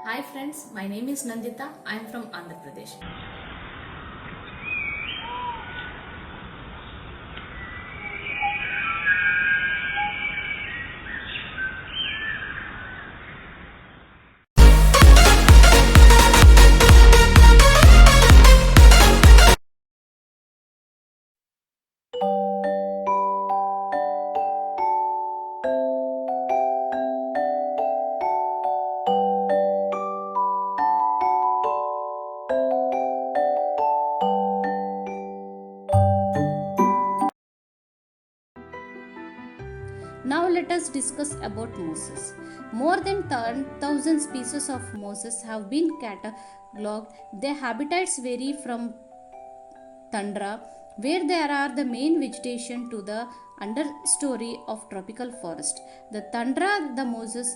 Hi friends, my name is Nandita. I am from Andhra Pradesh. Now let us discuss about mosses. More than 10,000 species of mosses have been catalogued. Their habitats vary from tundra, where there are the main vegetation, to the understory of tropical forest. The tundra, the mosses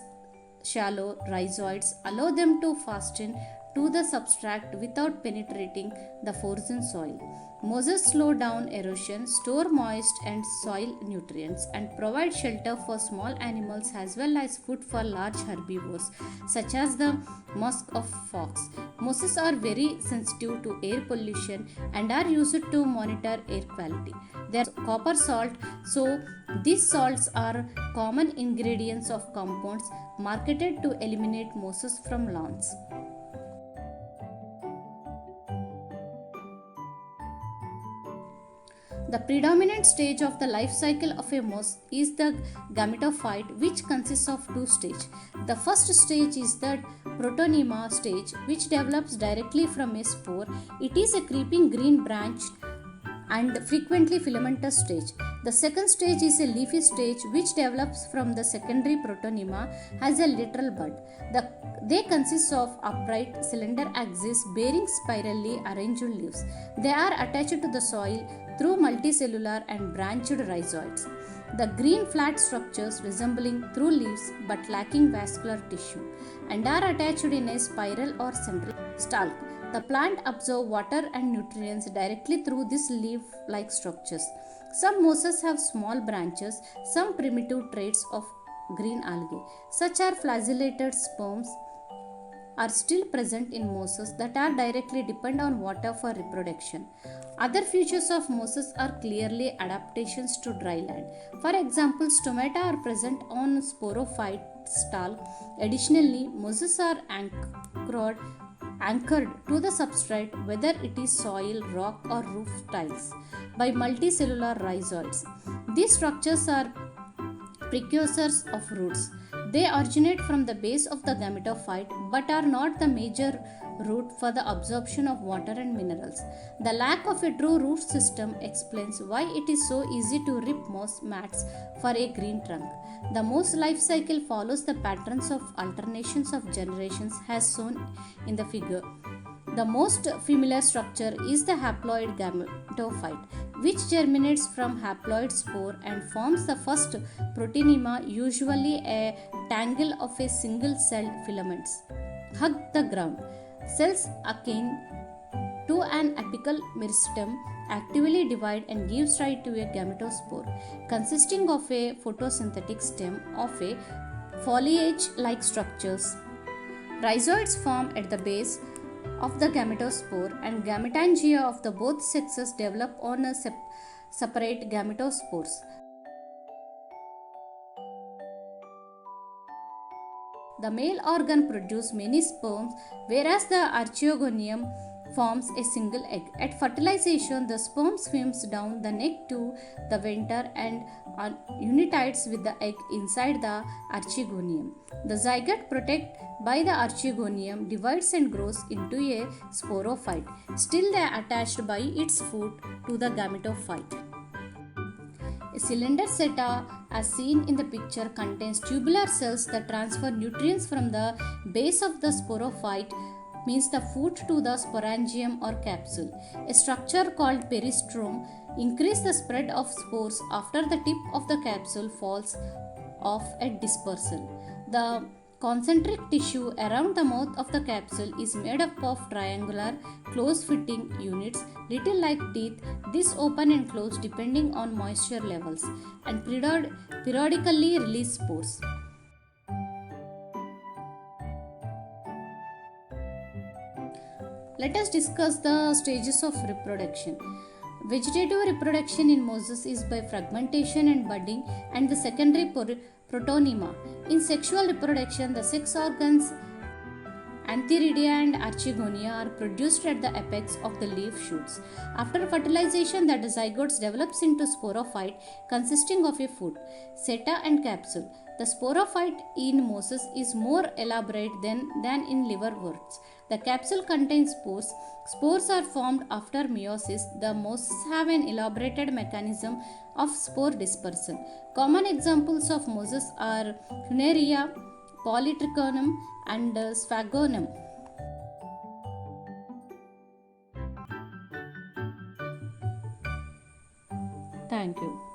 shallow rhizoids allow them to fasten to the substrate without penetrating the frozen soil. Mosses slow down erosion, store moist and soil nutrients, and provide shelter for small animals as well as food for large herbivores such as the musk of fox. Mosses are very sensitive to air pollution and are used to monitor air quality. They are copper salt, so these salts are common ingredients of compounds marketed to eliminate mosses from lawns. The predominant stage of the life cycle of a moss is the gametophyte, which consists of two stages. The first stage is the protonema stage, which develops directly from a spore. It is a creeping green branched and frequently filamentous stage. The second stage is a leafy stage which develops from the secondary protonema as a lateral bud. They consist of upright cylinder axis bearing spirally arranged leaves. They are attached to the soil through multicellular and branched rhizoids. The green flat structures resembling through leaves but lacking vascular tissue and are attached in a spiral or central stalk. The plant absorbs water and nutrients directly through these leaf-like structures. Some mosses have small branches, some primitive traits of green algae, such as flagellated sperms, are still present in mosses that are directly depend on water for reproduction. Other features of mosses are clearly adaptations to dry land. For example, stomata are present on sporophyte stall. Additionally, mosses are anchored to the substrate, whether it is soil, rock, or roof tiles, by multicellular rhizoids. These structures are precursors of roots. They originate from the base of the gametophyte but are not the major root for the absorption of water and minerals. The lack of a true root system explains why it is so easy to rip moss mats for a green trunk. The moss life cycle follows the patterns of alternations of generations as shown in the figure. The most familiar structure is the haploid gametophyte, which germinates from haploid spore and forms the first protonema, usually a tangle of a single-celled filaments. Hug the ground. Cells akin to an apical meristem actively divide and gives rise to a gametospore, consisting of a photosynthetic stem of a foliage-like structures. Rhizoids form at the base of the gametospore, and gametangia of the both sexes develop on a separate gametospores. The male organ produces many sperms, whereas the archeogonium forms a single egg. At fertilization, the sperm swims down the neck to the venter and unites with the egg inside the archegonium. The zygote, protected by the archegonium, divides and grows into a sporophyte. Still, they are attached by its foot to the gametophyte. A cylinder seta, as seen in the picture, contains tubular cells that transfer nutrients from the base of the sporophyte, means the foot, to the sporangium or capsule. A structure called peristome increases the spread of spores after the tip of the capsule falls off at dispersal. The concentric tissue around the mouth of the capsule is made up of triangular, close-fitting units, little like teeth. These open and close depending on moisture levels and periodically release spores. Let us discuss the stages of reproduction. Vegetative reproduction in mosses is by fragmentation and budding and the secondary protonema. In sexual reproduction, the sex organs Antheridia and Archegonia are produced at the apex of the leaf shoots. After fertilization, the zygotes develops into sporophyte consisting of a foot, seta and capsule. The sporophyte in mosses is more elaborate than in liverworts. The capsule contains spores. Spores are formed after meiosis. The mosses have an elaborated mechanism of spore dispersal. Common examples of mosses are Funaria, Polytrichonum, and Sphagnum. Thank you.